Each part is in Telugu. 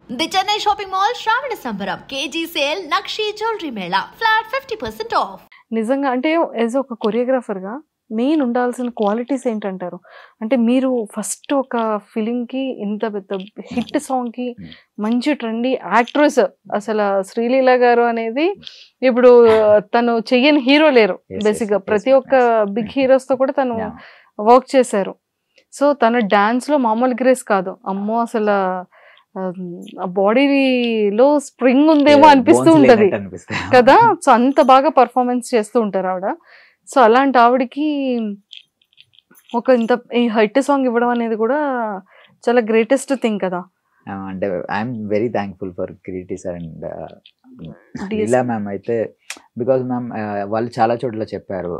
The Chennai Shopping Mall Shravana Sambaram KG sale Nakshi Jewelry Mela flat 50% off. నిజంగా అంటే యాజ్ ఒక కొరియోగ్రాఫర్‌గా మెయిన్ ఉండాల్సిన క్వాలిటీస్ ఏంటంటారు? అంటే మీరు ఫస్ట్ ఒక ఫిల్మ్‌కి ఇంత పెద్ద హిట్ సాంగ్‌కి మంచి ట్రెండీ యాక్ట్రెస్ అసలు శ్రీలీల గారు అనేది ఇప్పుడు తను చెయ్యని హీరో లేరు. బేసిక్‌గా ప్రతి ఒక్క బిగ్ హీరోస్‌తో కూడా తను వర్క్ చేశారు. సో తన డాన్స్‌లో మామూలు గ్రేస్ కాదు. అమ్మో! అసలు ఆ బాడీలో స్ప్రింగ్ ఉందేమో అనిపిస్తూ ఉంటది కదా. సో అంత బాగా పర్ఫార్మెన్స్ చేస్తూ ఉంటారు ఆవిడ. సో అలాంటి ఆవిడకి ఒక ఇంత ఈ హిట్ సాంగ్ ఇవ్వడం అనేది కూడా చాలా గ్రేటెస్ట్ థింగ్ కదా. అంటే I'm very thankful for Kireeti sir and Leela ma'am అయితే, బికాజ్ మ్యామ్ వాళ్ళు చాలా చోట్ల చెప్పారు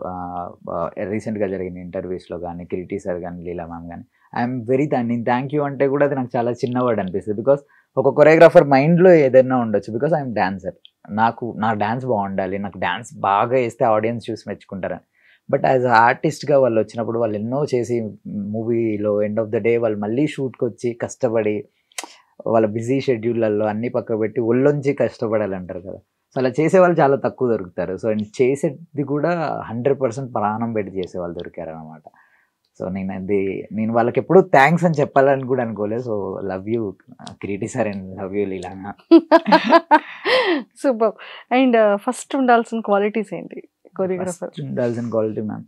రీసెంట్గా జరిగిన ఇంటర్వ్యూస్లో కానీ కిరీటి సార్ కానీ లీలా మ్యామ్ కానీ. ఐఎమ్ వెరీ నేను థ్యాంక్ యూ అంటే కూడా అది నాకు చాలా చిన్న వర్డ్ అనిపిస్తుంది. బికాస్ ఒక కొరియోగ్రాఫర్ మైండ్లో ఏదైనా ఉండొచ్చు, బికాస్ ఐఎమ్ డాన్సర్, నా డాన్స్ బాగుండాలి, నాకు డాన్స్ బాగా వేస్తే ఆడియన్స్ చూసి మెచ్చుకుంటారని. బట్ యాజ్ ఆర్టిస్ట్గా వాళ్ళు వచ్చినప్పుడు వాళ్ళు ఎన్నో చేసి మూవీలో ఎండ్ ఆఫ్ ద డే వాళ్ళు మళ్ళీ షూట్కి వచ్చి కష్టపడి వాళ్ళ బిజీ షెడ్యూళ్ళల్లో అన్ని పక్క పెట్టి ఒళ్ళొంచి కష్టపడాలంటారు కదా. సో అలా చేసేవాళ్ళు చాలా తక్కువ దొరుకుతారు. సో చేసేది కూడా 100% ప్రాణం పెట్టి చేసేవాళ్ళు దొరికారు అనమాట. సో నేను వాళ్ళకి ఎప్పుడు థ్యాంక్స్ అని చెప్పాలని కూడా అనుకోలేదు. So love you Kiriti sir and love you Leela. Super. And first ఉండాల్సిన క్వాలిటీస్ ఏంటి కొరియోగ్రాఫర్? ఉండాల్సిన క్వాలిటీ మ్యామ్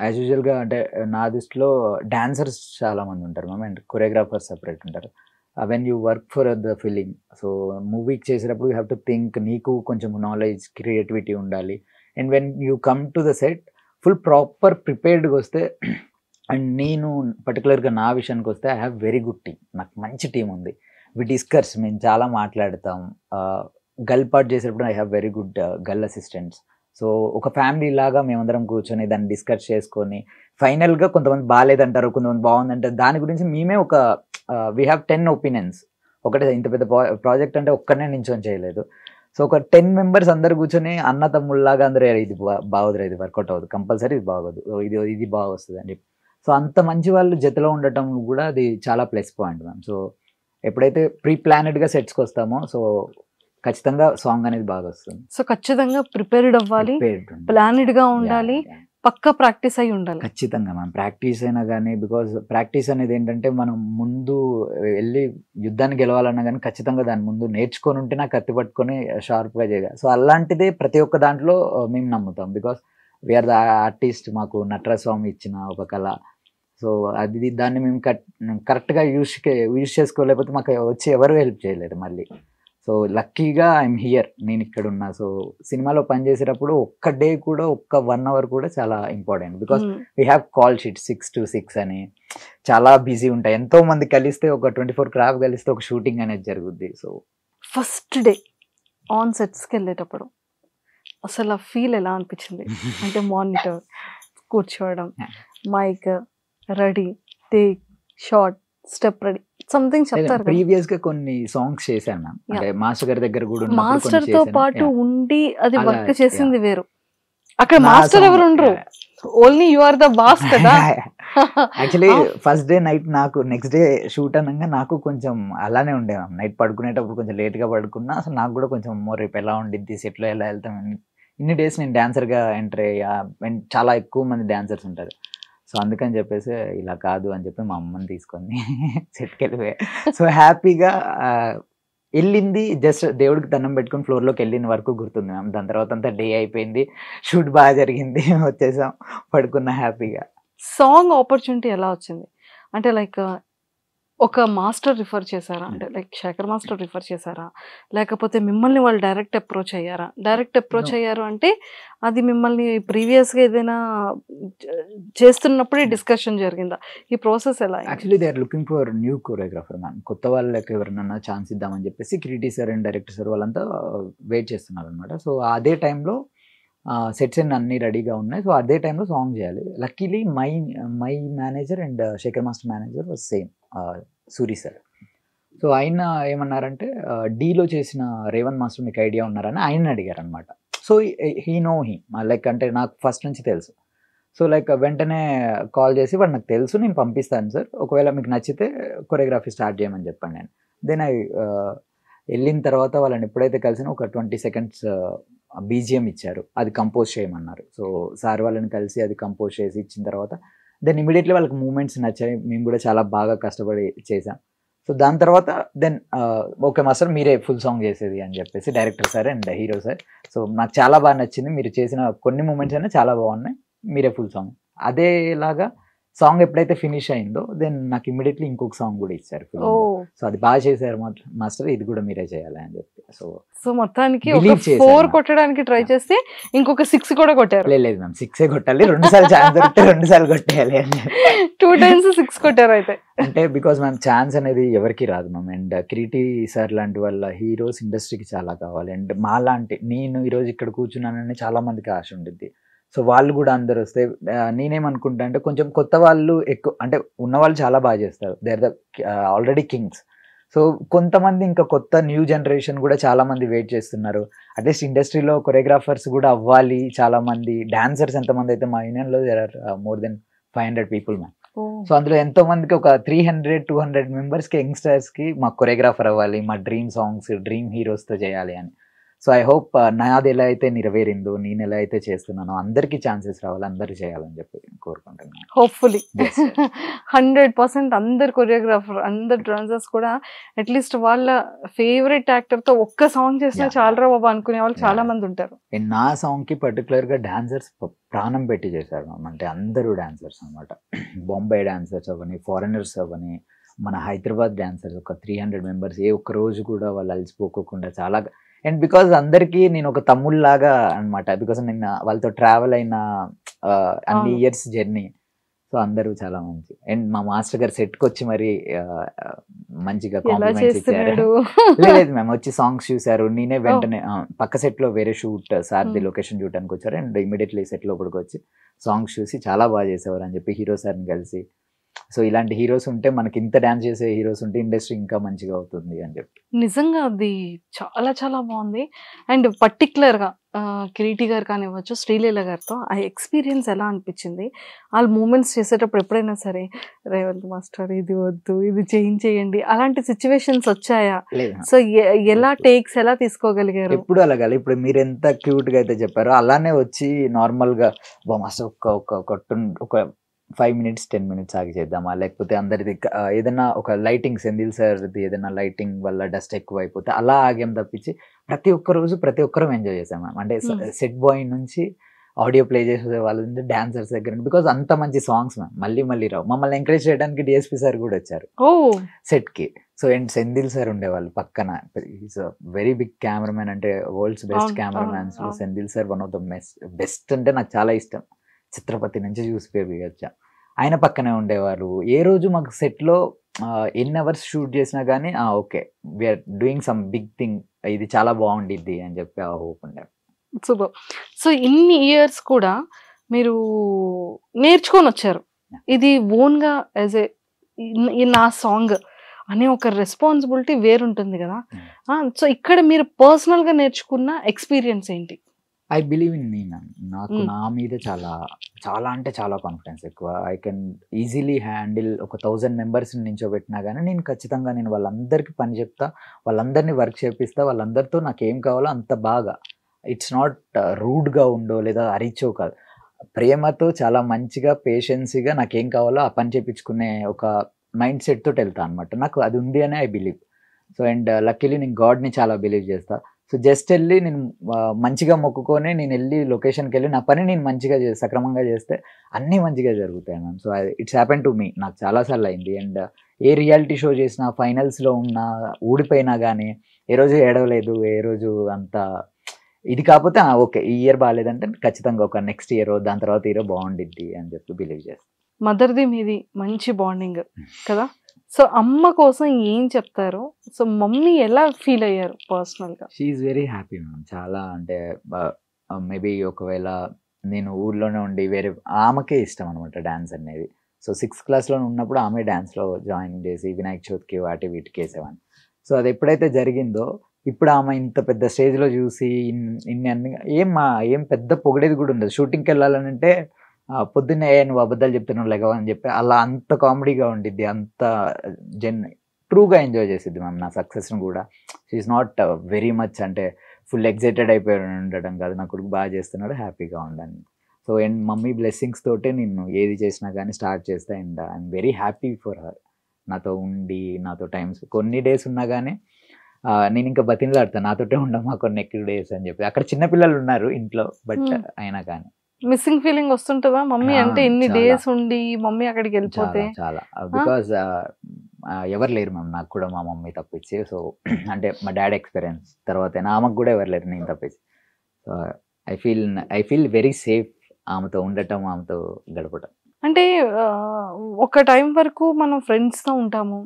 యాజ్ యూజువల్గా అంటే నా దృష్టిలో డాన్సర్స్ చాలా మంది ఉంటారు మ్యామ్, అండ్ కొరియోగ్రాఫర్స్ సపరేట్ ఉంటారు. When you work for the film, so మూవీకి చేసేటప్పుడు యూ హ్యావ్ టు థింక్, నీకు కొంచెం నాలెడ్జ్ క్రియేటివిటీ ఉండాలి. And when you come to the set full proper ప్రిపేర్డ్గా వస్తే, అండ్ నేను పర్టికులర్గా నా విషయానికి వస్తే I have very good team, నాకు మంచి టీం ఉంది. వి డిస్కస్, మేము చాలా మాట్లాడతాం. గర్ల్ పార్ట్ చేసేటప్పుడు I have very good girl assistants. So ఒక ఫ్యామిలీ లాగా మేమందరం కూర్చొని దాన్ని డిస్కస్ చేసుకొని ఫైనల్గా కొంతమంది బాగాలేదంటారు, కొంతమంది బాగుందంటారు. దాని గురించి మేమే ఒక వీ హ్యావ్ 10 ఒపీనియన్స్. ఒకటే ఇంత పెద్ద ప్రాజెక్ట్ అంటే ఒక్కడనే నించొని చేయలేదు. సో ఒక 10 మెంబర్స్ అందరు కూర్చొని అన్న తమ్ముళ్ళలాగా అందరూ ఇది బాగోదురా, ఇది వర్కౌట్ అవ్వదు, కంపల్సరీ ఇది బాగోదు, ఇది బాగా వస్తుంది అని చెప్పి. సో అంత మంచి వాళ్ళు జతలో ఉండటం కూడా అది చాలా ప్లస్ పాయింట్ మ్యామ్. సో ఎప్పుడైతే ప్రీ ప్లానెడ్గా సెట్స్కి వస్తామో సో ఖచ్చితంగా సాంగ్ అనేది బాగా వస్తుంది. సో ఖచ్చితంగా ప్రిపేర్డ్ అవ్వాలి, ప్లానెడ్గా ఉండాలి, పక్కా ప్రాక్టీస్ అయి ఉండాలి. ఖచ్చితంగా మ్యామ్. ప్రాక్టీస్ అయినా కానీ, బికాజ్ ప్రాక్టీస్ అనేది ఏంటంటే మనం ముందు వెళ్ళి యుద్ధాన్ని గెలవాలన్నా కానీ ఖచ్చితంగా దాని ముందు నేర్చుకొని ఉంటే నాకు కత్తి పట్టుకొని షార్ప్గా చేయాలి. సో అలాంటిదే ప్రతి ఒక్క దాంట్లో మేము నమ్ముతాం. బికాస్ వీఆర్ ద ఆర్టిస్ట్, మాకు నటరాజ స్వామి ఇచ్చిన ఒక కళ. సో దాన్ని మేము కరెక్ట్గా యూజ్ చేసుకోలేకపోతే మాకు వచ్చి ఎవరు హెల్ప్ చేయలేరు మళ్ళీ. సో లక్కీగా ఐఎమ్ హియర్, నేను ఇక్కడ ఉన్నా. సో సినిమాలో పనిచేసేటప్పుడు ఒక్క డే కూడా, ఒక్క 1 hour కూడా చాలా important. Because we have call sheet 6 to 6 అని చాలా బిజీ ఉంటాయి. ఎంతో మంది కలిస్తే ఒక 24 క్రాఫ్ట్ కలిస్తే ఒక షూటింగ్ అనేది జరుగుద్ది. సో ఫస్ట్ డే ఆన్ సెట్స్కి వెళ్ళేటప్పుడు అసలు ఆ ఫీల్ ఎలా అనిపించింది? అంటే మానిటర్ కూర్చోవడం, mike ready, take shot, step ready, something చెప్తారు. ప్రీవియస్ గా కొన్ని సాంగ్స్ చేశాను మ్యామ్. అంటే మాస్టర్ గారి దగ్గర కూడా మాస్టర్ తో పాటు ఉండి అది వర్క్ చేసింది వేరు. అక్కడ మాస్టర్ ఎవరు ఉండరు, only you are the boss కదా. యాక్చువల్లీ ఫస్ట్ డే నైట్ నాకు నెక్స్ట్ డే షూట్ అనగా నాకు కొంచెం అలానే ఉండే మ్యామ్. నైట్ పడుకునేటప్పుడు కొంచెం లేట్ గా పడుకున్నా. అసలు నాకు కూడా కొంచెం రేపు ఎలా ఉండిద్ది, సెట్లో ఎలా వెళ్తాం. ఇన్ని డేస్ నేను డాన్సర్ గా ఎంటర్ అయ్యా, చాలా ఎక్కువ మంది డాన్సర్స్ ఉంటారు. సో అందుకని చెప్పేసి ఇలా కాదు అని చెప్పి మా అమ్మని తీసుకొని సెట్కి వెళ్ళిపోయా. సో హ్యాపీగా వెళ్ళింది, జస్ట్ దేవుడికి దండం పెట్టుకుని ఫ్లోర్లోకి వెళ్ళిన వరకు గుర్తుంది మ్యామ్. దాని తర్వాత అంతా డే అయిపోయింది, షూట్ బాగా జరిగింది, వచ్చేసాం, పడుకున్నా హ్యాపీగా. సాంగ్ ఆపర్చునిటీ ఎలా వచ్చింది? అంటే లైక్ ఒక మాస్టర్ రిఫర్ చేశారా? అంటే లైక్ శేఖర్ మాస్టర్ రిఫర్ చేశారా, లేకపోతే మిమ్మల్ని వాళ్ళు డైరెక్ట్ అప్రోచ్ అయ్యారా? డైరెక్ట్ అప్రోచ్ అయ్యారు అంటే అది మిమ్మల్ని ప్రీవియస్గా ఏదైనా చేస్తున్నప్పుడే డిస్కషన్ జరిగిందా? ఈ ప్రాసెస్ ఎలా? Actually they are looking for new choreographer ma'am. కొత్త వాళ్ళకి ఎవరినన్నా ఛాన్స్ ఇద్దామని చెప్పేసి Kireeti sir and director sir వాళ్ళంతా వెయిట్ చేస్తున్నారు అనమాట. సో అదే టైంలో సెట్స్ అన్నీ రెడీగా ఉన్నాయి. సో అదే టైంలో సాంగ్ చేయాలి. Luckily my manager and Shekhar master manager was same, Suri sir. So ఆయన ఏమన్నారంటే డీలో చేసిన రేవంత్ మాస్టర్ మీకు ఐడియా ఉన్నారని ఆయన అడిగారు అనమాట. సో హీ లైక్ అంటే నాకు ఫస్ట్ నుంచి తెలుసు. సో లైక్ వెంటనే కాల్ చేసి వాడు నాకు తెలుసు, నేను పంపిస్తాను సార్, ఒకవేళ మీకు నచ్చితే కొరియోగ్రఫీ స్టార్ట్ చేయమని చెప్పండి నేను. దెన్ ఐ వెళ్ళిన తర్వాత వాళ్ళని ఎప్పుడైతే కలిసినా ఒక 20 seconds బీజిఎం ఇచ్చారు, అది కంపోజ్ చేయమన్నారు. సో సార్ వాళ్ళని కలిసి అది కంపోజ్ చేసి ఇచ్చిన తర్వాత దెన్ ఇమీడియట్లీ వాళ్ళకి మూమెంట్స్ నచ్చాయి, మేము కూడా చాలా బాగా కష్టపడి చేసాం. సో దాని తర్వాత దెన్ ఓకే మాస్టర్ మీరే ఫుల్ సాంగ్ చేసేది అని చెప్పేసి director sir and hero sir, so నాకు చాలా బాగా నచ్చింది, మీరు చేసిన కొన్ని మూమెంట్స్ అయినా చాలా బాగున్నాయి, మీరే ఫుల్ సాంగ్. అదేలాగా సాంగ్ ఎప్పుడైతే ఫినిష్ అయిందో దెన్ నాకు ఇమీడియట్లీ ఇంకొక సాంగ్ కూడా ఇచ్చారు. సో అది బాగా చేశారు మాస్టర్, ఇది కూడా మీరే చేయాలి అని చెప్పి. సో మొత్తానికి 4 కొట్టడానికి ట్రై చేస్తే ఇంకొక 6 కూడా కొట్టారు. లేదు మ్యామ్, 6 కొట్టాలి, 2 సార్లు ఛాన్స్ దొరికితే 2 సార్లు కొట్టేయాలి అని 2 times 6 కొట్టారు అయితే. అంటే బికాస్ మ్యామ్ ఛాన్స్ అనేది ఎవరికి రాదు మ్యామ్, అండ్ కిరీటి సార్ లాంటి వాళ్ళ హీరోస్ ఇండస్ట్రీకి చాలా కావాలి. అండ్ మా లాంటి నేను ఈరోజు ఇక్కడ కూర్చున్నానని చాలా మందికి ఆశ ఉండిద్ది. సో వాళ్ళు కూడా అందరు వస్తే నేనేమనుకుంటా అంటే కొంచెం కొత్త వాళ్ళు ఎక్కువ, అంటే ఉన్నవాళ్ళు చాలా బాగా చేస్తారు, they are the already kings. So కొంతమంది ఇంకా కొత్త న్యూ జనరేషన్ కూడా చాలా మంది వెయిట్ చేస్తున్నారు. అట్లీస్ట్ ఇండస్ట్రీలో కొరియోగ్రాఫర్స్ కూడా అవ్వాలి చాలా మంది. డాన్సర్స్ ఎంతమంది అయితే మా యూనియన్లో there are more than 500 people ma'am. So అందులో ఎంతో మందికి ఒక 300-200 మెంబర్స్కి యంగ్స్టర్స్కి మా కొరియోగ్రాఫర్ అవ్వాలి, మా డ్రీమ్ సాంగ్స్ డ్రీమ్ హీరోస్తో చేయాలి అని. సో ఐ హోప్ నాది ఎలా అయితే నెరవేరిందో, నేను ఎలా అయితే చేస్తున్నానో అందరికీ ఛాన్సెస్ రావాలి, అందరూ చేయాలని చెప్పి కోరుకుంటున్నాను. హోప్ఫుల్లీ 100% అందరు కొరియోగ్రాఫర్ అందరు డాన్సర్స్ కూడా అట్లీస్ట్ వాళ్ళ ఫేవరెట్ యాక్టర్తో ఒక్క సాంగ్ చేసినా చాలరా బాబా అనుకునే వాళ్ళు చాలా మంది ఉంటారు. నా సాంగ్కి పర్టికులర్గా డాన్సర్స్ ప్రాణం పెట్టి చేశారు మ్యామ్. అంటే అందరూ డాన్సర్స్ అనమాట, బొంబాయి డాన్సర్స్ అవ్వని, ఫారినర్స్ అవ్వని, మన హైదరాబాద్ డాన్సర్స్ ఒక 300 members ఏ ఒక్క రోజు కూడా వాళ్ళు అలసిపోకోకుండా చాలా. అండ్ బికాజ్ అందరికీ నేను ఒక తమ్ముళ్ళలాగా అనమాట, బికాస్ నేను వాళ్ళతో ట్రావెల్ అయిన అన్ని ఇయర్స్ జర్నీ. సో అందరూ చాలా మంచి. అండ్ మా మాస్టర్ గారు సెట్కి వచ్చి మరి మంచిగా కాంప్లిమెంట్స్ ఇచ్చారు. లేదు మేము వచ్చి సాంగ్స్ చూసారు, నేనే వెంటనే పక్క సెట్లో వేరే షూట్ సార్ది లొకేషన్ చూడడానికి వచ్చారు, అండ్ ఇమీడియట్లీ సెట్ లోపలికి వచ్చి సాంగ్స్ చూసి చాలా బాగా చేసేవారు అని చెప్పి హీరో సార్ని కలిసి. సో ఇలాంటి హీరోస్ ఉంటే మనకి, ఇంత డాన్స్ చేసే హీరోస్ ఉంటే ఇండస్ట్రీ ఇంకా మంచిగా అవుతుంది అని చెప్పి. నిజంగా అది చాలా చాలా బాగుంది. అండ్ పర్టికులర్గా కిరీటి గారు కానివ్వచ్చు, శ్రీలీల గారితో ఆ ఎక్స్పీరియన్స్ ఎలా అనిపించింది? వాళ్ళు మూమెంట్స్ చేసేటప్పుడు ఎప్పుడైనా సరే రేవంత్ మాస్టర్ ఇది వద్దు ఇది చేయండి అలాంటి సిచ్యువేషన్స్ వచ్చాయా? సో ఎలా టేక్స్ ఎలా తీసుకోగలిగారు? ఎప్పుడు అలాగా, ఇప్పుడు మీరు ఎంత క్యూట్ గా అయితే చెప్పారో అలానే వచ్చి నార్మల్ గా మాస్టర్ ఒక 5 minutes 10 minutes ఆగి చేద్దామా, లేకపోతే అందరిది ఏదైనా ఒక లైటింగ్ సెంధిల్ సార్ది ఏదైనా లైటింగ్ వల్ల డస్ట్ ఎక్కువ అయిపోతే అలా ఆగేం తప్పించి ప్రతి ఒక్క రోజు ప్రతి ఒక్కరం ఎంజాయ్ చేసాం మ్యామ్. అంటే సెట్ బాయ్ నుంచి ఆడియో ప్లే చేసే వాళ్ళ నుంచి డాన్సర్స్ దగ్గర, బికాజ్ అంత మంచి సాంగ్స్ మ్యామ్ మళ్ళీ రావు. మమ్మల్ని ఎంకరేజ్ చేయడానికి డిఎస్పీ సార్ కూడా వచ్చారు సెట్కి. సో అండ్ సెంధిల్ సార్ ఉండేవాళ్ళు పక్కన, ఈజ్ వెరీ బిగ్ కెమెరామెన్, అంటే world's best cameramens. Senthil sir one of the best, అంటే నాకు చాలా ఇష్టం. చిత్రపతి నుంచి చూసి వచ్చా, ఆయన పక్కనే ఉండేవారు. ఏ రోజు మాకు సెట్లో ఎన్ని అవర్స్ షూట్ చేసినా కానీ okay we're doing some big thing, ఇది చాలా బాగుండిద్ది అని చెప్పి ఆ హోప్ ఉండే. సూపర్. సో ఇన్ని ఇయర్స్ కూడా మీరు నేర్చుకొని వచ్చారు, ఇది ఓన్గా యాజ్ ఏ నా సాంగ్ అనే ఒక రెస్పాన్సిబిలిటీ వేరుంటుంది కదా. సో ఇక్కడ మీరు పర్సనల్గా నేర్చుకున్న ఎక్స్పీరియన్స్ ఏంటి? I believe in me ma'am. నాకు నా మీద చాలా చాలా అంటే చాలా కాన్ఫిడెన్స్ ఎక్కువ. ఐ కెన్ ఈజీలీ హ్యాండిల్ ఒక 1000 members నించోబెట్టినా కానీ నేను ఖచ్చితంగా వాళ్ళందరికీ పని చెప్తా, వాళ్ళందరినీ వర్క్ చేపిస్తా, వాళ్ళందరితో నాకు ఏం కావాలో అంత బాగా. ఇట్స్ నాట్ రూడ్గా ఉండో లేదా అరిచో కాదు, ప్రేమతో చాలా మంచిగా పేషెన్సీగా నాకేం కావాలో ఆ పని చేయించుకునే ఒక మైండ్ సెట్ తోటి వెళ్తా అనమాట. నాకు అది ఉంది అని I believe. So and luckily నేను గాడ్ని చాలా బిలీవ్ చేస్తా. సో జస్ట్ వెళ్ళి నేను మంచిగా మొక్కుకొని నేను వెళ్ళి లొకేషన్కి వెళ్ళి నా పని నేను మంచిగా సక్రమంగా చేస్తే అన్నీ మంచిగా జరుగుతాయి ma'am. So it's happen to me, నాకు చాలాసార్లు అయింది. అండ్ ఏ రియాలిటీ షో చేసినా ఫైనల్స్లో ఉన్నా ఊడిపోయినా కానీ ఏ రోజు ఏడవలేదు, ఏ రోజు అంత ఇది కాకపోతే ఓకే ఈ ఇయర్ బాగాలేదంటే ఖచ్చితంగా ఒక నెక్స్ట్ ఇయర్ దాని తర్వాత ఇయర్ బాగుండిద్ది అని చెప్పి బిలీవ్ చేస్తాను. మదర్ది మీది మంచి బాండింగ్ కదా. సో అమ్మ కోసం ఏం చెప్తారు? సో మమ్మీ ఎలా ఫీల్ అయ్యారు పర్సనల్గా? She is very happy ma'am. చాలా అంటే మేబీ ఒకవేళ నేను ఊర్లోనే ఉండి వేరే, ఆమెకే ఇష్టం అనమాట డ్యాన్స్ అనేది. సో 6th classలో ఉన్నప్పుడు ఆమె డ్యాన్స్లో జాయిన్ చేసి వినాయక చవితికి వాటి వీటికి వేసేవాడిని. సో అది ఎప్పుడైతే జరిగిందో ఇప్పుడు ఆమె ఇంత పెద్ద స్టేజ్లో చూసి ఇన్ని అన్ని ఏం పెద్ద పొగిడేది కూడా ఉండదు. షూటింగ్కి వెళ్ళాలని అంటే పొద్దున్నే నువ్వు అబద్ధాలు చెప్తున్నావు లేవని చెప్పి అలా అంత కామెడీగా ఉండిద్ది, అంత ట్రూగా ఎంజాయ్ చేసిద్ది మ్యామ్ నా సక్సెస్ని కూడా. షీఈస్ నాట్ వెరీ మచ్ అంటే ఫుల్ ఎక్సైటెడ్ అయిపోయి ఉండడం కాదు, నా కొడుకు బాగా చేస్తున్నాడు హ్యాపీగా ఉండాలి. సో అండ్ మమ్మీ బ్లెస్సింగ్స్ తోటే నేను ఏది చేసినా కానీ స్టార్ట్ చేస్తా. And I'm very happy for her, నాతో ఉండి నాతో టైమ్స్ కొన్ని డేస్ ఉన్నా కానీ నేను ఇంకా బతిమలాడతాను నాతోటే ఉండమ్మా కొన్ని ఎక్కువ డేస్ అని చెప్పి. అక్కడ చిన్నపిల్లలు ఉన్నారు ఇంట్లో, బట్ అయినా కానీ మిస్సింగ్ ఫీలింగ్ వస్తుంటుందా మమ్మీ అంటే ఇన్ని డేస్ ఉండి మమ్మీ అక్కడికి వెళ్ళిపోతే? చాలా బికాస్ ఎవరు లేరు మ్యామ్ నాకు కూడా, మా మమ్మీ తప్పించి. సో అంటే మా డాడీ ఎక్స్పీరియన్స్ తర్వాత ఆమెకు కూడా ఎవరు లేరు నేను తప్పించి. So I feel very safe ఆమెతో ఉండటం, ఆమెతో గడపటం. అంటే ఒక టైం వరకు మనం ఫ్రెండ్స్తో ఉంటాము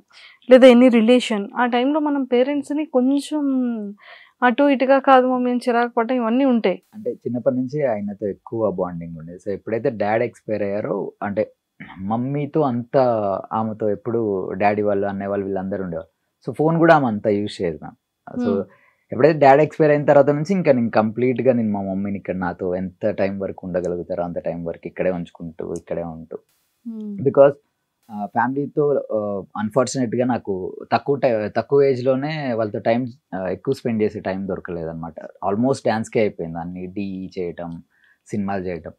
లేదా ఎనీ రిలేషన్, ఆ టైంలో మనం పేరెంట్స్ని కొంచెం అటు ఇటుగా కాదు మమ్మీ చిరాకు పడటం ఇవన్నీ ఉంటాయి. అంటే చిన్నప్పటి నుంచి ఆయనతో ఎక్కువ బాండింగ్ ఉండేది. సో ఎప్పుడైతే డాడీ ఎక్స్పైర్ అయ్యారో అంటే మమ్మీతో అంత ఆమెతో ఎప్పుడు డాడీ వాళ్ళు అన్నయ్య వాళ్ళు వీళ్ళందరూ ఉండేవారు. సో ఫోన్ కూడా ఆమె అంతా యూజ్ చేయదు మ్యామ్. సో ఎప్పుడైతే డాడీ ఎక్స్పైర్ అయిన తర్వాత నుంచి ఇంకా నేను కంప్లీట్గా నేను మా మమ్మీని ఇక్కడ నాతో ఎంత టైం వరకు ఉండగలుగుతారో అంత టైం వరకు ఇక్కడే ఉంచుకుంటూ ఇక్కడే ఉంటూ, బికాస్ ఫ్యామిలీతో అన్ఫార్చునేట్గా నాకు తక్కువ ఏజ్లోనే వాళ్ళతో టైం ఎక్కువ స్పెండ్ చేసే టైం దొరకలేదన్నమాట. ఆల్మోస్ట్ డ్యాన్స్కే అయిపోయింది, అన్ని డీ చేయటం సినిమాలు చేయటం.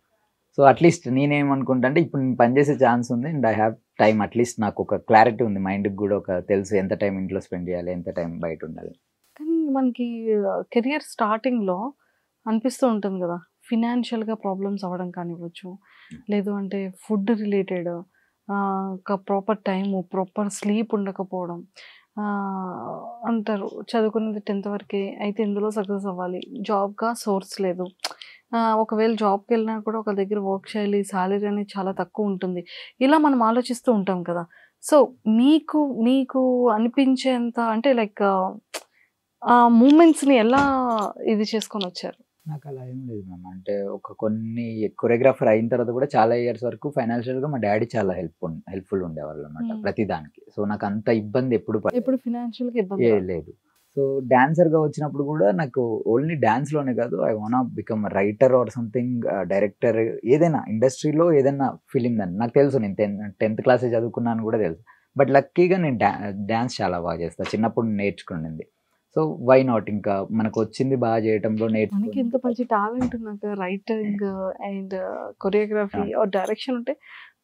సో అట్లీస్ట్ నేనేమనుకుంటా అంటే ఇప్పుడు నేను పనిచేసే ఛాన్స్ ఉంది and I have time, at least నాకు ఒక క్లారిటీ ఉంది, మైండ్కి కూడా ఒక తెలుసు ఎంత టైం ఇంట్లో స్పెండ్ చేయాలి, ఎంత టైం బయట ఉండాలి. కానీ మనకి కెరియర్ స్టార్టింగ్లో అనిపిస్తూ ఉంటుంది కదా, ఫినాన్షియల్గా ప్రాబ్లమ్స్ అవ్వడం కానివ్వచ్చు, లేదు అంటే ఫుడ్ రిలేటెడ్, ఒక ప్రాపర్ టైము ప్రాపర్ స్లీప్ ఉండకపోవడం అంటారు. చదువుకునేది 10th వరకే అయితే ఇందులో సక్సెస్ అవ్వాలి, జాబ్గా సోర్స్ లేదు, ఒకవేళ జాబ్కి వెళ్ళినా కూడా ఒక దగ్గర వర్క్ చేయాలి, సాలరీ అనేది చాలా తక్కువ ఉంటుంది, ఇలా మనం ఆలోచిస్తూ ఉంటాం కదా. సో మీకు అనిపించేంత అంటే లైక్ ఆ మూమెంట్స్ని ఎలా ఇది చేసుకొని వచ్చారు? నాకు అలా ఏం లేదు మ్యామ్. అంటే కొన్ని కొరియోగ్రాఫర్ అయిన తర్వాత కూడా చాలా ఇయర్స్ వరకు ఫైనాన్షియల్గా మా డాడీ చాలా హెల్ప్ఫుల్ ఉండేవాళ్ళు అనమాట ప్రతి దానికి. సో నాకు అంత ఇబ్బంది ఎప్పుడు ఫినాన్షియల్గా ఇబ్బంది లేదు. సో డాన్సర్గా వచ్చినప్పుడు కూడా నాకు ఓన్లీ డాన్స్లోనే కాదు, I want become writer or something, director, ఏదైనా ఇండస్ట్రీలో ఏదైనా ఫిలిం దాన్ని నాకు తెలుసు. నేను 10th క్లాసే చదువుకున్నాను కూడా తెలుసు. బట్ లక్కీగా నేను డాన్స్ చాలా బాగా చేస్తాను, చిన్నప్పుడు నేర్చుకునింది. సో వై నాట్, ఇంకా మనకు వచ్చింది బాగా చేయటంలో మనకి ఎంత మంచి టాలెంట్ ఉన్నాక writing and choreography or direction ఉంటే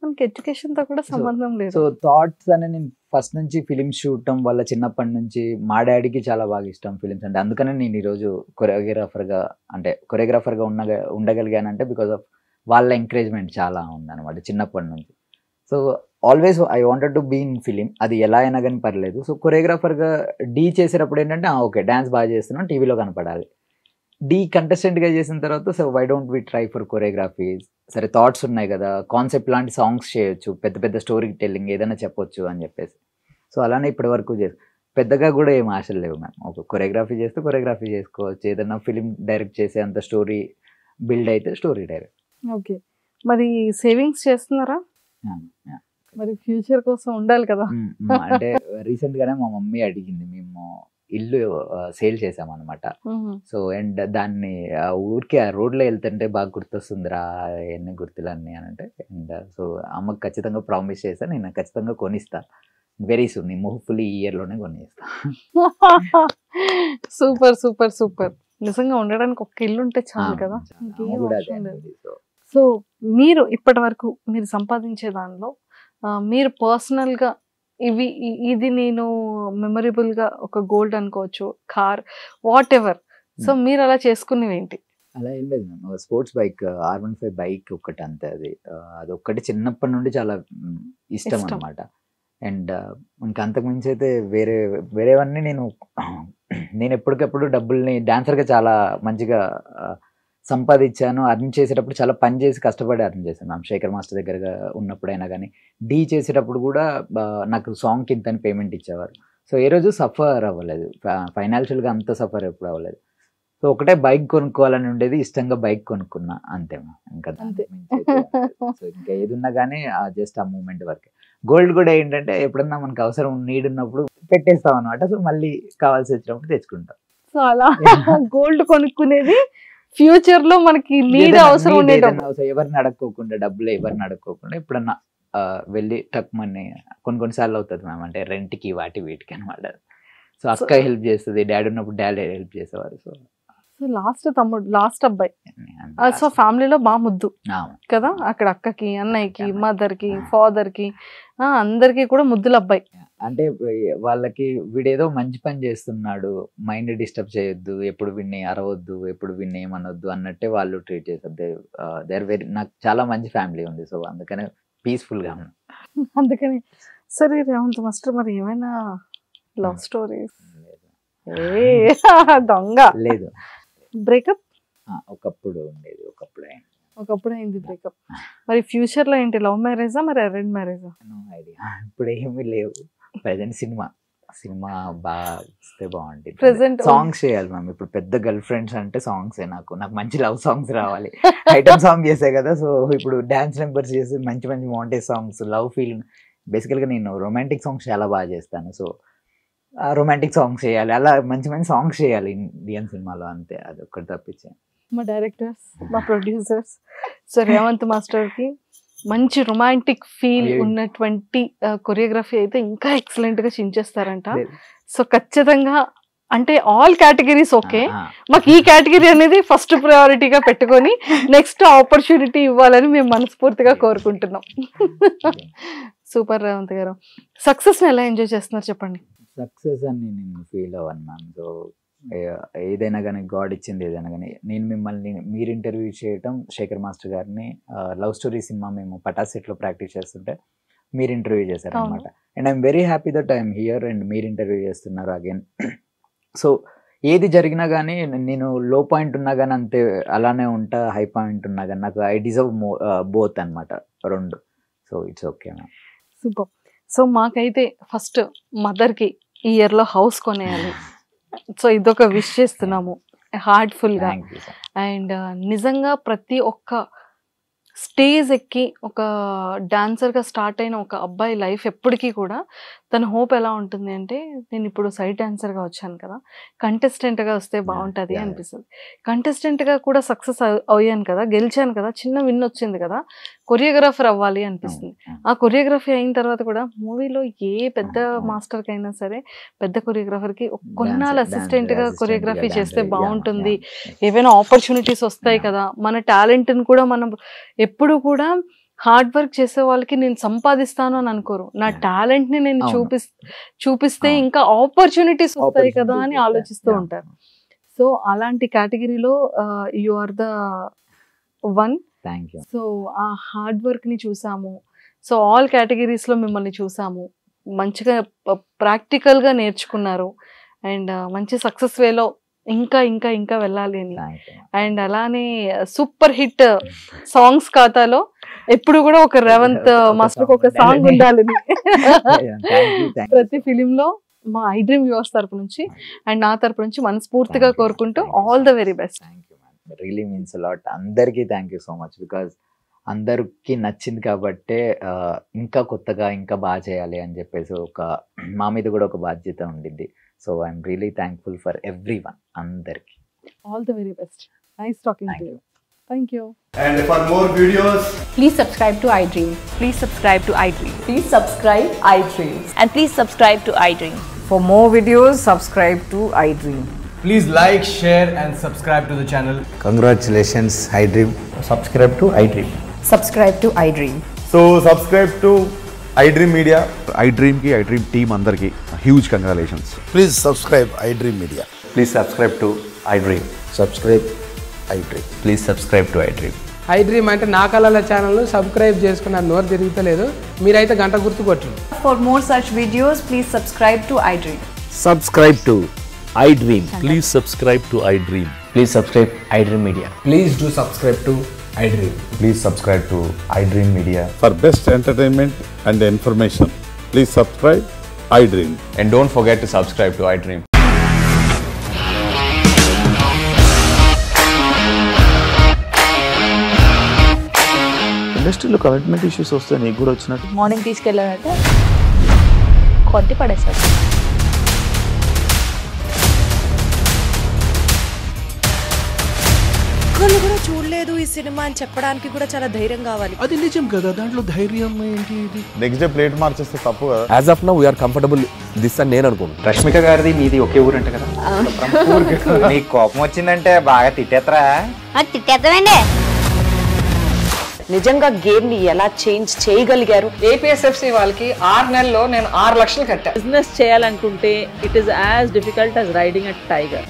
మనకి ఎడ్యుకేషన్తో కూడా సంబంధం లేదు. సో థాట్స్ అని నేను ఫస్ట్ నుంచి ఫిలిమ్స్ చూడటం వల్ల చిన్నప్పటి నుంచి మా డాడీకి చాలా బాగా ఇష్టం ఫిలిమ్స్ అంటే, అందుకనే నేను ఈరోజు కొరియోగ్రాఫర్గా ఉండగలిగానంటే బికాస్ ఆఫ్ వాళ్ళ ఎంకరేజ్మెంట్ చాలా ఉందన్నమాట చిన్నప్పటి నుంచి. So always I wanted to be in film, అది ఎలా అయినా కానీ పర్లేదు. సో కొరియోగ్రాఫర్గా డీ చేసేటప్పుడు ఏంటంటే ఓకే డ్యాన్స్ బాగా చేస్తున్నాం, టీవీలో కనపడాలి. డీ కంటెస్టెంట్గా చేసిన తర్వాత so why don't we try for choreography, సరే థాట్స్ ఉన్నాయి కదా, కాన్సెప్ట్ లాంటి సాంగ్స్ చేయొచ్చు, పెద్ద పెద్ద స్టోరీ టెల్లింగ్ ఏదైనా చెప్పొచ్చు అని చెప్పేసి. సో అలానే ఇప్పటి వరకు పెద్దగా కూడా ఏం ఆశలు లేవు మ్యామ్. ఒక కొరియోగ్రఫీ చేస్తే కొరియోగ్రఫీ చేసుకోవచ్చు, ఏదైనా ఫిలిం డైరెక్ట్ చేసే అంత స్టోరీ బిల్డ్ అయితే స్టోరీ డైరెక్ట్. ఓకే, మరి సేవింగ్స్ చేస్తున్నారా? మరి ఫ్యూచర్ కోసం ఉండాలి కదా. అంటే రీసెంట్ గానే మా మమ్మీ అడిగింది, మేము ఇల్లు సేల్ చేసామన్నమాట. సో అండ్ దాన్ని ఊరికే ఆ రోడ్లో వెళ్తుంటే బాగా గుర్తొస్తుందిరా ఎన్ని గుర్తులన్నీ అని అంటే, అండ్ సో అమ్మకి ఖచ్చితంగా ప్రామిస్ చేస్తాను, నేను ఖచ్చితంగా కొనిస్తా వెరీ సూన్, హోప్ఫుల్లీ ఈ ఇయర్లోనే కొనిస్తా. Super super super. నిజంగా ఉండడానికి ఒక ఇల్లు ఉంటే చాలు కదా. సో మీరు ఇప్పటి వరకు మీరు సంపాదించే దానిలో మీరు పర్సనల్గా ఇది నేను మెమరబుల్గా ఒక గోల్డ్ అనుకోవచ్చు, కార్, వాట్ ఎవర్, సో మీరు అలా చేసుకునేవి ఏంటి? అలా ఏం లేదు ma'am, sports bike R15 bike ఒకటి అంతే. అది ఒక్కటి చిన్నప్పటి నుండి చాలా ఇష్టం అనమాట. అండ్ ఇంకా అంతకుమించి అయితే వేరేవన్నీ నేను ఎప్పటికప్పుడు డబ్బుల్ని డాన్సర్గా చాలా మంచిగా సంపాదించాను. అర్న్ చేసేటప్పుడు చాలా పని చేసి కష్టపడి అర్న్ చేశాను మ్యామ్. శేఖర్ మాస్టర్ దగ్గరగా ఉన్నప్పుడైనా కానీ డీ చేసేటప్పుడు కూడా నాకు సాంగ్కి ఇంతని పేమెంట్ ఇచ్చేవారు. సో ఏ రోజు సఫర్ అవ్వలేదు, ఫైనాన్షియల్గా అంత సఫర్ ఎప్పుడు అవ్వలేదు. సో ఒకటే బైక్ కొనుక్కోవాలని ఉండేది, ఇష్టంగా బైక్ కొనుక్కున్నా అంతే మ్యామ్. ఇంకా సో ఇంకా ఏది ఉన్నా కానీ జస్ట్ ఆ మూమెంట్ వరకే. గోల్డ్ కూడా ఏంటంటే ఎప్పుడన్నా మనకు అవసరం నీడ్ ఉన్నప్పుడు పెట్టేస్తాం అనమాట. సో మళ్ళీ కావాల్సి వచ్చినప్పుడు తెచ్చుకుంటాం. సో అలా గోల్డ్ కొనుక్కునేది ఫ్యూచర్ లో మనకి నీడ్ అవసరం ఉండేది. ఎవరిని అడక్కోకుండా, డబ్బులు ఎవరిని అడక్కోకుండా ఎప్పుడన్నా వెళ్ళి టక్మని కొన్నిసార్లు అవుతుంది మ్యామ్, అంటే రెంట్కి వీటికి అనమాట. సో అక్క హెల్ప్ చేస్తుంది, డాడీ ఉన్నప్పుడు డాడీ హెల్ప్ చేసేవారు. సో లాస్ట్ అబ్బాయి. సో ఫ్యామిలీలో బాగా ముద్దు కదా, అక్కడ అక్కకి, అన్నయ్యకి, మదర్కి, ఫాదర్కి, అందరికి కూడా ముద్దుల అబ్బాయి. అంటే వాళ్ళకి వీడేదో మంచి పని చేస్తున్నాడు, మైండ్ డిస్టర్బ్ చేయొద్దు, ఎప్పుడు విన్ని అరవద్దు, ఎప్పుడు విన్ని ఏమనొద్దు అన్నట్టే వాళ్ళు ట్రీట్ చేస్తారు. దే ఆర్ వెరీ, నాకు చాలా మంచి ఫ్యామిలీ ఉంది, సో అందుకనే పీస్ఫుల్గా ఉన్నాను. అందుకని సరే రేవంత్ మాస్టర్, మరి ఏమైనా లవ్ స్టోరీస్? దొంగ లేదు. బ్రేకప్ ఒకప్పుడు ఉండేది, ఒకప్పుడు అయింది బ్రేకప్. మరి ఫ్యూచర్ లో ఏంటి, లవ్ మ్యారేజా మరి అరేంజ్ మ్యారేజా? ఇప్పుడు ఏమీ లేవు. ప్రెసెంట్ సినిమా బాగా వస్తే బాగుంటుంది. ప్రెసెంట్ సాంగ్స్ చేయాలి మ్యామ్. ఇప్పుడు పెద్ద గర్ల్ ఫ్రెండ్స్ అంటే సాంగ్స్, నాకు మంచి లవ్ సాంగ్స్ రావాలి. ఐటమ్ సాంగ్ చేసే కదా, సో ఇప్పుడు డాన్స్ నెంబర్స్ చేసి మంచి మాంటేజ్ సాంగ్స్, లవ్ ఫీల్. బేసికల్గా నేను రొమాంటిక్ సాంగ్స్ చాలా బాగా చేస్తాను, సో రొమాంటిక్ సాంగ్స్ చేయాలి, అలా మంచి సాంగ్స్ చేయాలి ఇండియన్ సినిమాలో, అంతే. అది ఒక్కటి తప్పించే. మా డైరెక్టర్స్, మా ప్రొడ్యూసర్స్, సో రేవంత్ మాస్టర్కి మంచి రొమాంటిక్ ఫీల్ ఉన్నటువంటి కొరియోగ్రఫీ అయితే ఇంకా ఎక్సలెంట్గా చించేస్తారంట. సో ఖచ్చితంగా అంటే ఆల్ కేటగిరీస్ ఓకే, మాకు ఈ కేటగిరీ అనేది ఫస్ట్ ప్రయారిటీగా పెట్టుకొని నెక్స్ట్ ఆపర్చునిటీ ఇవ్వాలని మేము మనస్ఫూర్తిగా కోరుకుంటున్నాం. సూపర్ రేవంత్ గారు, సక్సెస్ని ఎలా ఎంజాయ్ చేస్తున్నారు చెప్పండి. సక్సెస్ అని నేను ఫీల్ అవ్వను మ్యామ్. సో ఏదైనా కానీ గాడ్ ఇచ్చింది, ఏదైనా కానీ. నేను మిమ్మల్ని మీరు ఇంటర్వ్యూ చేయటం, శేఖర్ మాస్టర్ గారిని లవ్ స్టోరీ సినిమా మేము పటాస్ సెట్లో ప్రాక్టీస్ చేస్తుంటే మీరు ఇంటర్వ్యూ చేశారు అనమాట. And I'm very happy that I'm here and మీరు ఇంటర్వ్యూ చేస్తున్నారు అగైన్. సో ఏది జరిగినా కానీ నేను లో పాయింట్ ఉన్నా కానీ అంతే అలానే ఉంటా, హై పాయింట్ ఉన్నా కానీ నాకు ఐ డిజర్వ్ బోత్ అనమాట, రెండు. So it's okay ma'am. Super. So మాకైతే ఫస్ట్ మదర్కి ఈ ఇయర్లో హౌస్ కొనేయాలి, సో ఇదొక విష్ చేస్తున్నాము హార్ట్ఫుల్గా. అండ్ నిజంగా ప్రతి ఒక్క స్టేజ్ ఎక్కి ఒక డాన్సర్గా స్టార్ట్ అయిన ఒక అబ్బాయి లైఫ్ ఎప్పటికీ కూడా తన హోప్ ఎలా ఉంటుంది అంటే, నేను ఇప్పుడు సైడ్ డాన్సర్గా వచ్చాను కదా, కంటెస్టెంట్గా వస్తే బాగుంటుంది అనిపిస్తుంది. కంటెస్టెంట్గా కూడా సక్సెస్ అయ్యాను కదా, గెలిచాను కదా, చిన్న విన్ వచ్చింది కదా, కొరియోగ్రాఫర్ అవ్వాలి అనిపిస్తుంది. ఆ కొరియోగ్రఫీ అయిన తర్వాత కూడా మూవీలో ఏ పెద్ద మాస్టర్కి అయినా సరే, పెద్ద కొరియోగ్రాఫర్కి కొన్నాళ్ళు అసిస్టెంట్గా కొరియోగ్రఫీ చేస్తే బాగుంటుంది, ఏవైనా ఆపర్చునిటీస్ వస్తాయి కదా, మన టాలెంట్ని కూడా మనం ఎప్పుడు కూడా హార్డ్ వర్క్ చేసే వాళ్ళకి నేను సంపాదిస్తాను అని అనుకోరు, నా టాలెంట్ ని నేను చూపిస్తే ఇంకా ఆపర్చునిటీస్ వస్తాయి కదా అని ఆలోచిస్తూ ఉంటారు. సో అలాంటి కేటగిరీలో you are the one. So ఆ హార్డ్ వర్క్ ని చూసాము, సో ఆల్ కేటగిరీస్ లో మిమ్మల్ని చూసాము, మంచిగా ప్రాక్టికల్ గా నేర్చుకున్నారు అండ్ మంచి సక్సెస్ వేలో ఇంకా ఇంకా ఇంకా వెళ్ళాలి అని. అండ్ అలానే సూపర్ హిట్ సాంగ్స్ ఖాతాలో ఎప్పుడు కూడా ఒక రేవంత్ మాస్టర్ ఒక సాంగ్ ఉండాలని ప్రతి ఫిలిం లో మా ఐ డ్రీమ్ వ్యూవర్స్ తరపు నుంచి అండ్ నా తరపు నుంచి మనస్ఫూర్తిగా కోరుకుంటూ all the very best. Really means a lot. అందరికీ thank you so much, because అందరికి నచ్చింది కాబట్టే ఇంకా కొత్తగా ఇంకా బాగా చేయాలి అని చెప్పేసి మా మీద కూడా ఒక బాధ్యత ఉండింది. So I'm really thankful for everyone, అందరికి. All the very best. Nice talking to you. Thank you. And for more videos, please subscribe to iDream. Please subscribe to iDream. Please subscribe iDream. And please subscribe to iDream. For more videos, subscribe to iDream. please like, share and subscribe to the channel. Congratulations, iDream. Subscribe to iDream. Subscribe to iDream. So subscribe to iDream Media. iDream ki iDream team andarki huge congratulations. Please subscribe iDream Media. Please subscribe to iDream. Subscribe iDream. Please subscribe to iDream. iDream అంటే నా కళల ఛానల్ సబ్స్క్రైబ్ చేసుకున్న నోరు తిరుగుతలేదు, మీరైతే గంట గుర్తు కొట్టండి. For more such videos, please subscribe to iDream. Subscribe to iDream. Please subscribe to iDream. Please subscribe iDream Media. Please do subscribe to iDream. Please subscribe to iDream Media. For best entertainment and information, please subscribe iDream. And don't forget to subscribe to iDream. ఇండస్ట్రీలో కమిట్మెంట్ ఇష్యూస్ వస్తే నీకు కూడా వచ్చినట్టు మార్నింగ్ తీసుకెళ్ళాలంటే కొట్టి పడేసాడు. ఒక్కళ్ళు కూడా చూడలేదు. చూడలేదు ఈ సినిమా అని చెప్పడానికి కూడా చాలా ధైర్యం కావాలి. అది నిజం కదా, దాంట్లో ధైర్యం ఏంటి? నెక్స్ట్ డే ప్లేట్ మార్చేస్తే తప్పు కదా. As of now we're comfortable this అని నేను అనుకుంటున్నాను. రష్మిక గారిది మీది ఒకే ఊరు అంట కదా? నీకు కోపం వచ్చిందంటే బాగా తిట్టేత్తరా? తిట్టేద్దామండి. నిజంగా గేమ్ ని ఎలా చేంజ్ చేయగలిగారు? ఏపీఎస్ఎఫ్సి వాళ్ళకి 6 నెలల్లో నేను 6 లక్షలు కట్టా. బిజినెస్ చేయాలనుకుంటే it is as difficult as riding a tiger.